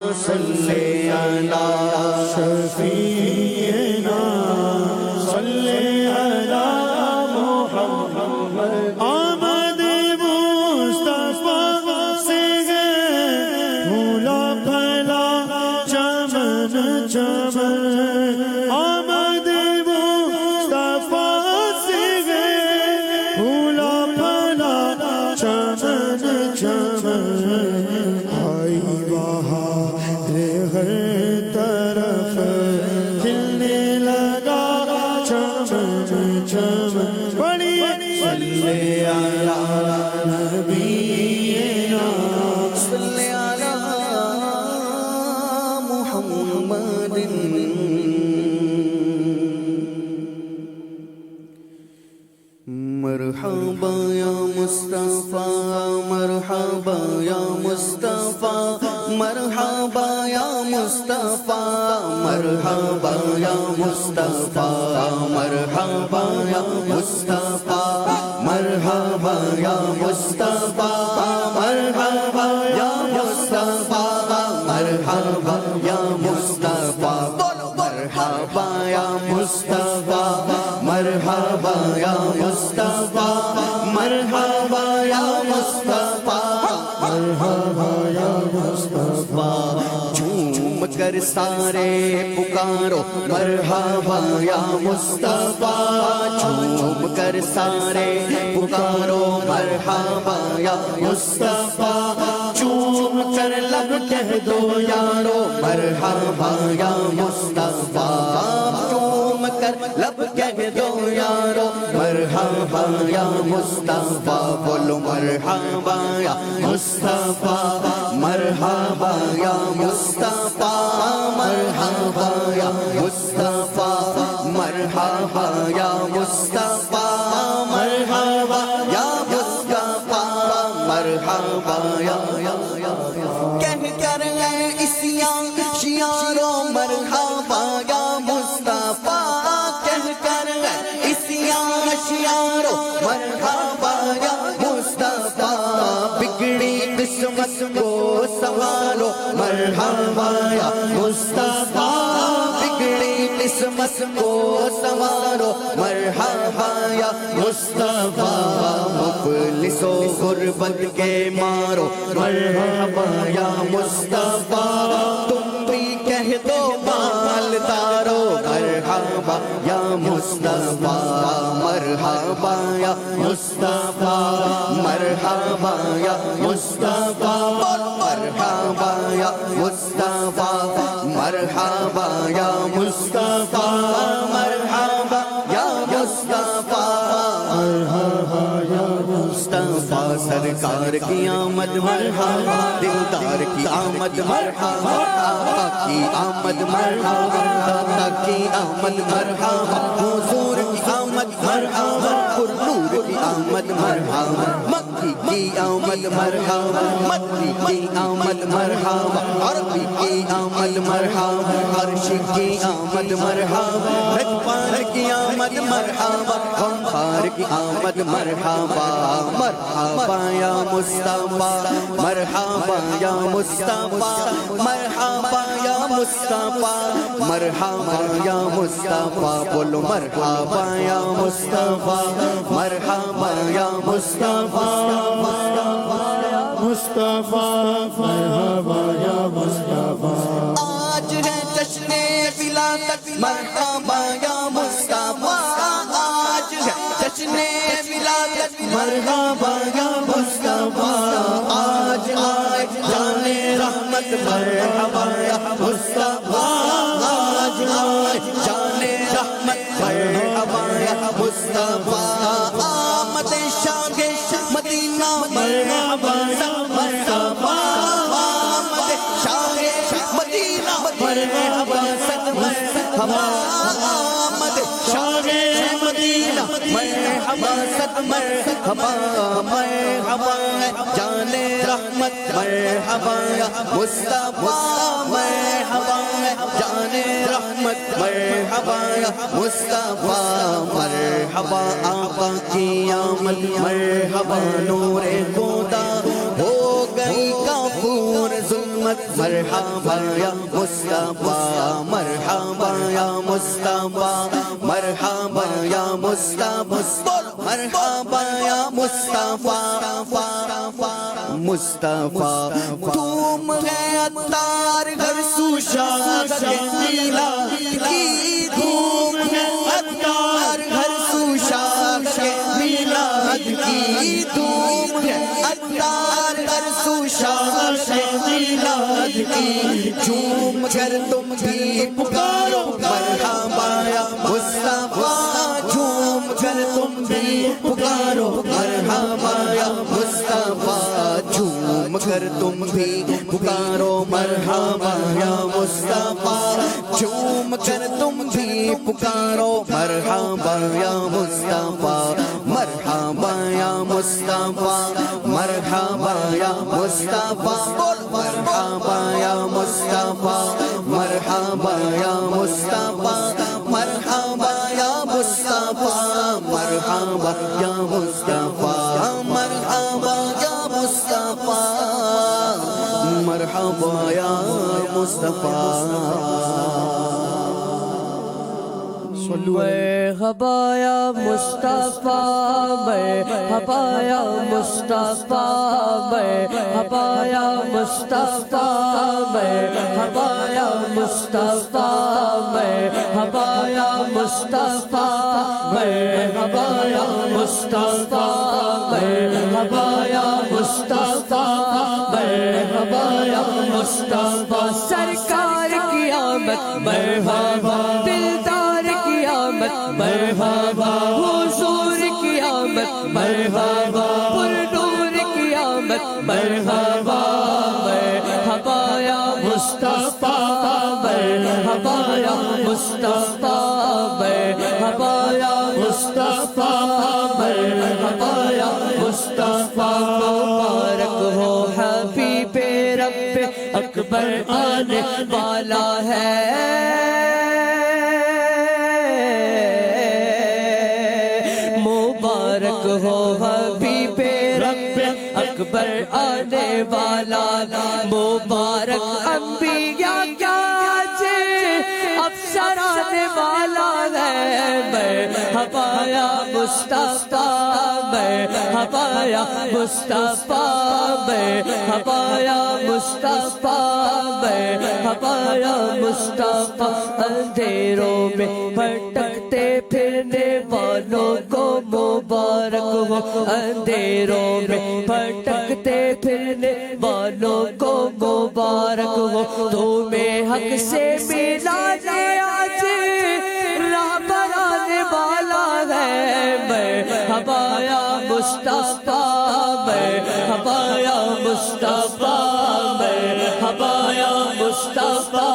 صلی علی شفیعنا صلی علی محمد آمد مصطفیٰ سے ہے پھولا پھلا چمن چمن آمد مصطفیٰ سے ہے پھولا پھلا چمن چمن آئی بہار ہر طرف کھلنے لگا چمن چمن پڑھیے صلی علی نبینا صلی علی محمد مرحبا یا مصطفیٰ مرحبا یا مصطفیٰ مرحبا یا مصطفیٰ مرحبا یا مصطفیٰ مرحبا یا مصطفیٰ مرحبا یا مصطفیٰ مرحبا یا مصطفیٰ مرحبا یا مصطفیٰ مرحبا یا مصطفیٰ مرحبا یا مصطفیٰ مرحبا یا مصطفیٰ مرحبا یا مصطفیٰ جھوم کر سارے پکارو مرحبا یا مصطفیٰ جھوم کر سارے پکارو مرحبا یا مصطفیٰ چوم کر لب کہہ دو یارو مرحبا یا مصطفیٰ چوم کر لب کہہ دو یارو مرحبا یا مصطفیٰ بولو مرحبا یا مصطفیٰ مرحبا یا مصطفیٰ مرحبا یا مصطفیٰ مرحبا یا مصطفیٰ مرحبا یا مصطفیٰ مرحبا یا کہہ کر گئے اسیاں شیارو مرحبا یا مصطفیٰ کہہ کر گئے اسیاں شیارو مرحبا یا مصطفیٰ بگڑی قسمت کو سنبھالو مرحبا یا مصطفیٰ بگڑی قسمت کو سنوارو مرحبا یا مصطفیٰ مفلس و غربت کے مارو مرحبا یا مصطفیٰ تم بھی کہہ دو مالدارو مرحبا یا مصطفیٰ مرحبا یا مصطفیٰ مرحبا یا مصطفیٰ مرحبا یا مصطفیٰ مرحبا یا مصطفیٰ مرحبا یا مصطفیٰ مرحبا یا مصطفیٰ سرکار کی آمد مرحبا دلدار کی آمد مرحبا آقا کی آمد مرحبا داتا کی آمد مرحبا حضور کی آمد مرحبا پرنور کی آمد مرحبا مکی کی آمد مرحبا مکی کی آمد مرحبا عربی کی آمد مرحبا عرش کی آمد مرحبا رجپان کی آمد مرحبا غمخار کی آمد مرحبا مرحبا یا مصطفیٰ مرحبا یا مصطفیٰ مرحبا یا مصطفیٰ مرحبا یا مصطفیٰ بولو مرحبا یا مصطفیٰ مرحبا یا مصطفیٰ مصطفیٰ مرحبا یا مصطفیٰ آج ہے جشن ولادت مرحبا یا مصطفیٰ آج ہے جشن ولادت مرحبا یا مصطفیٰ آج آئے جان رحمت مرحبا یا مصطفیٰ آج آئے جان رحمت مرحبا یا مصطفیٰ آمد شاہ مدینہ مرحبا یا مصطفیٰ آمد شاہ مدینہ مرحبا یا مصطفیٰ آمد شاہ مدینہ مرحبا مرحبا مرحبا جان رحمت مرحبا یا مصطفیٰ مرحبا جان رحمت مرحبا یا مصطفیٰ مرحبا آقا کی آمد مرحبا نور خدا ہو گئی کافور دور ظلمت مرحبا یا مصطفیٰ مرحبا یا مصطفیٰ مرحبا یا مصطفیٰ مرحبا یا مصطفیٰ مصطفیٰ دھوم ہے عطار گھر سوشاد کے میلاد کی دھوم ہے عطار گھر سوشاد کے میلاد کی دھوم ہے عطار گھر سوشاد کے میلاد کی جھوم کر تم بھی پکارو مرحبا یا مصطفیٰ جھوم کر تم بھی پکارو مرحبا یا مصطفیٰ جھوم کر تم بھی پکارو مرحبا یا مصطفیٰ جھوم کر تم بھی پکارو مرحبا یا مصطفیٰ مرحبا یا مصطفیٰ مرحبا یا مصطفیٰ مرحبا یا مصطفیٰ مرحبا یا مصطفیٰ مرحبا یا مصطفیٰ مرحبا یا مصطفیٰ مرحبا یا مصطفیٰ مرحبا یا مصطفیٰ مرحبا یا مصطفیٰ مرحبا یا مصطفیٰ مرحبا یا مصطفیٰ مرحبا یا مصطفیٰ مرحبا یا مصطفیٰ مرحبا یا مصطفیٰ مرحبا یا مصطفیٰ مرحبا یا مصطفیٰ سرکار کی آمد مرحبا دلدار کی آمد مرحبا حضور کی آمد مرحبا پر نور کی آمد مرحبا مرحبا یا مصطفیٰ مرحبا یا مصطفیٰ مرحبا یا مصطفیٰ مرحبا یا مصطفیٰ مبارک ہو حبیب رب اکبر آنے والا ہے مبارک ہو حبیب رب اکبر آنے والا مبارک انبیاء کا افسر آنے والا ہے مرحبا یا مصطفیٰ مرحبا یا مصطفیٰ مرحبا یا مصطفیٰ مرحبا یا مصطفیٰ اندھیروں میں بھٹکتے پھرنے والوں کو مبارک ہو اندھیروں میں بھٹکتے پھرنے والوں کو مبارک ہو تمہیں حق سے ملانے آج راہ پر آنے والا ہے مرحبا یا مصطفیٰ مرحبا یا مصطفیٰ مرحبا یا مصطفیٰ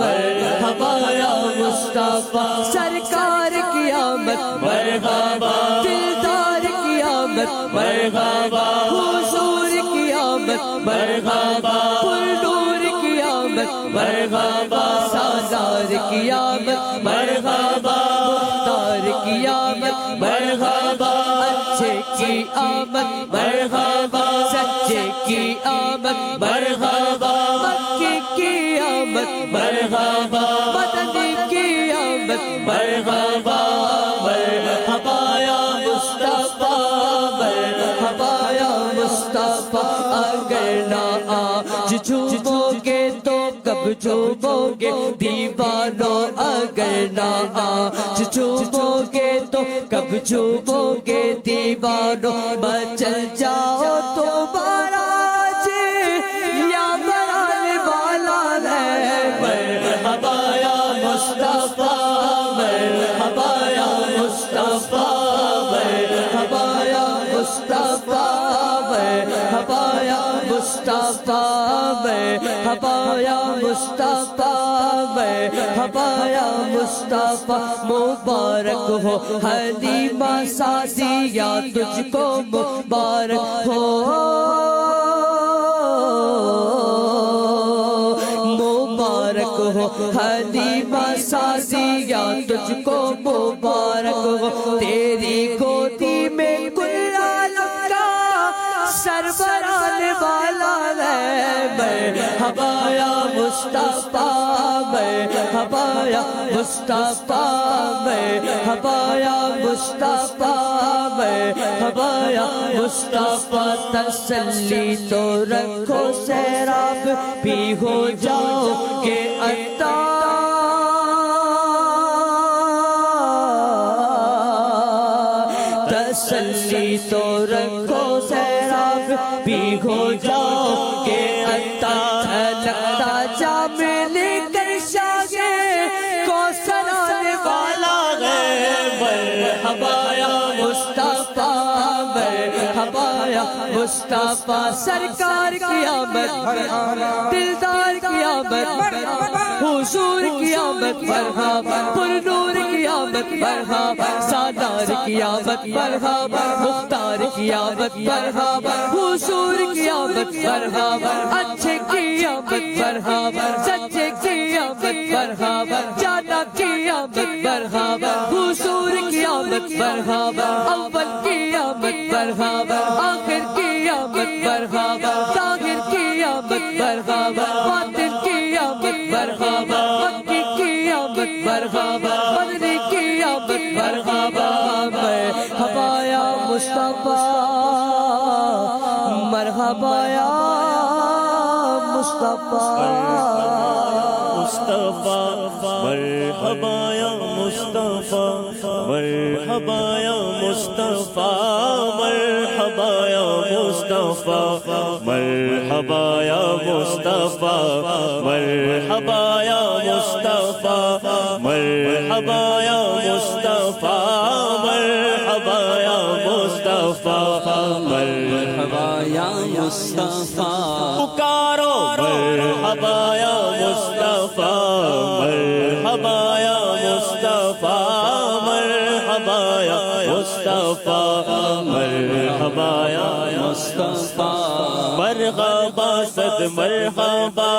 مرحبا یا مصطفیٰ سرکار کی آمد مرحبا دلدار کی آمد مرحبا حضور کی آمد مرحبا پر نور کی آمد مرحبا سالار کی آمد مرحبا مختار کی آمد مرحبا اچھے کی آمد مرحبا سچے کی آمد مرحبا مکی کی آمد مرحبا مدنی کی آمد مرحبا مرحبا یا مصطفیٰ مرحبا یا مصطفیٰ اگر نہ آج جھومو گے تو کب جھومو گے دیوانوں اگر نہ آج جھومو گے تو کب جھومو گے دیوانوں مچل جاؤ تمہارا آج یا برانے والا ہے مرحبا یا مصطفیٰ مرحبا یا مصطفیٰ مرحبا یا مصطفیٰ مرحبا یا مصطفیٰ مرحبا یا مصطفیٰ مرحبا یا مصطفیٰ مبارک ہو حلیمہ سعدیہ تجھ کو مبارک ہو مبارک ہو حلیمہ سعدیہ تجھ کو مبارک ہو تیری گودی میں کل عالم کا سربرانے والا ہے مرحبا یا مصطفیٰ مرحبا یا مصطفیٰ مرحبا یا مصطفیٰ مرحبا یا مصطفیٰ تسلی تو رکھو سیراب بھی ہو جاؤ گے عطار تسلی تو رکھو سیراب بھی ہو جاؤ گے عطار لگتا جام لے کر شاگے کوثر آنے والا ہے مرحبا یا مصطفیٰ مرحبا یا مصطفیٰ سرکار کی آمد دلدار کی آمد حضور کی آمد مرحبا پرنور کی آمد مرحبا سادار کی آمد مرحبا مختار کی آمد مرحبا حضور کی آمد مرحبا اچھے کی آمد مرحبا سچے کی آمد مرحبا جانا کی آمد مرحبا حضور کی آمد مرحبا اول کی آمد مرحبا آخر کی آمد مرحبا ظاہر کی آمد مرحبا باطن کی آمد مرحبا مکی کی آمد مرحبا مدنی کی آمد مرحبا مرحبا یا مصطفیٰ مرحبا یا مصطفیٰ مرحبا یا مصطفیٰ مرحبا یا مصطفیٰ مرحبا یا مصطفیٰ مرحبا یا مصطفیٰ مرحبا یا مصطفیٰ مرحبا یا مصطفیٰ مرحبا یا مصطفیٰ مرحبا یا مصطفیٰ پکارو مرحبا یا مصطفیٰ مرحبا یا مصطفیٰ مرحبا یا مصطفیٰ مرحبا یا مصطفیٰ مرحبا صد مرحبا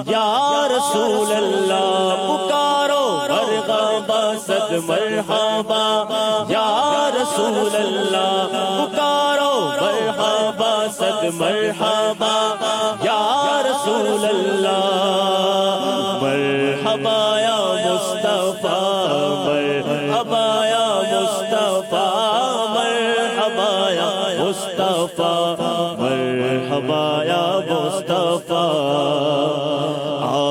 یا رسول اللہ پکارو مرحبا صد مرحبا یا رسول اللہ پکارو مرحبا صد مرحبا یا رسول اللہ مرحبا یا مصطفیٰ مرحبا یا مصطفیٰ مرحبا یا مصطفیٰ مرحبا یا مصطفیٰ آ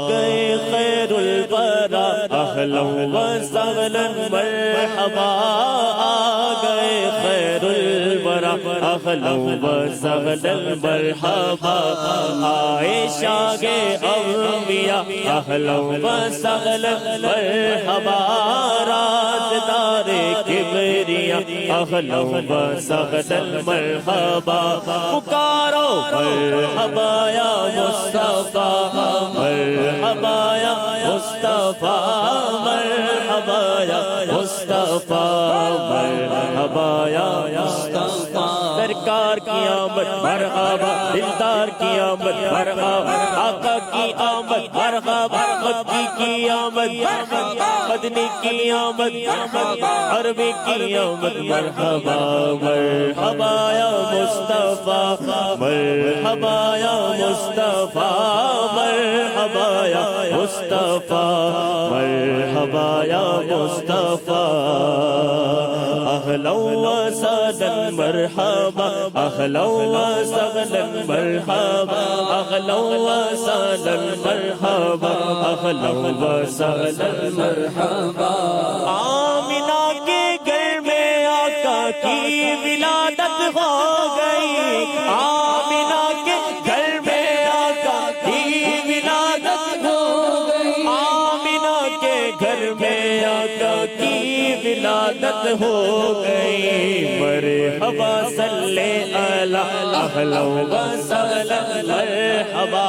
گئے خیر الورا اہلا و سہلا مرحبا آ گئے خیر الورا اہلا و سہلا مرحبا آئے شاہ انبیاء اہلا و سہلا مرحبا رازدار کبریا اہلا و سہلا مرحبا پکارو مرحبا یا مصطفیٰ مرحبا یا مصطفیٰ مرحبا یا مصطفیٰ مرحبا یا مصطفیٰ سرکار کی آمد مرحبا دلدار کی آمد مرحبا آقا کی آمد مرحبا مکی کی آمد مدنی کی آمد عربی کی آمد مرحبا مرحبا یا مصطفیٰ مرحبا یا مصطفیٰ مرحبا یا مصطفیٰ مرحبا یا مصطفیٰ اہلا و سہلا مرحبا اہلا و سہلا مرحبا اہلا و سہلا مرحبا اہلا و سہلا مرحبا آمنہ کے گھر میں آقا کی ولادت ہو گئی آمنہ کے گھر میں آقا کی ولادت ہو گئی آمنہ کے گھر میں آقا کی ولادت ہو گئی مرحبا صلی اللہ اہلا و سہلا مرحبا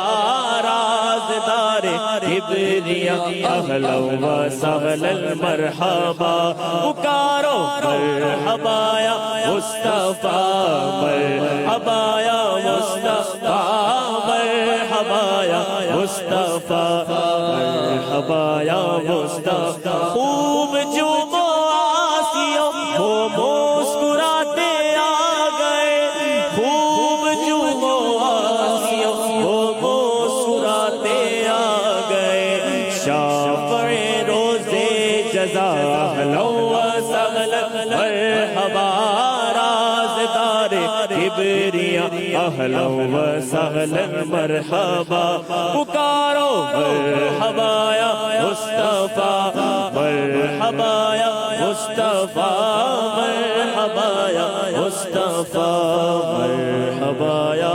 رازدار کبریا اہلا و سہلا مرحبا پکارو مرحبا یا مصطفیٰ مرحبا یا مصطفیٰ مرحبا یا مصطفیٰ مرحبا یا مصطفیٰ خوب جھومو آسیو ہو مسکراتے آ گئے خوب جزا اہلا و سہلا مرحبا رازدار کبریا اہلا و سہلا مرحبا پکارو مرحبا یا مصطفیٰ مرحبا یا مصطفیٰ مرحبا یا مصطفیٰ مرحبا یا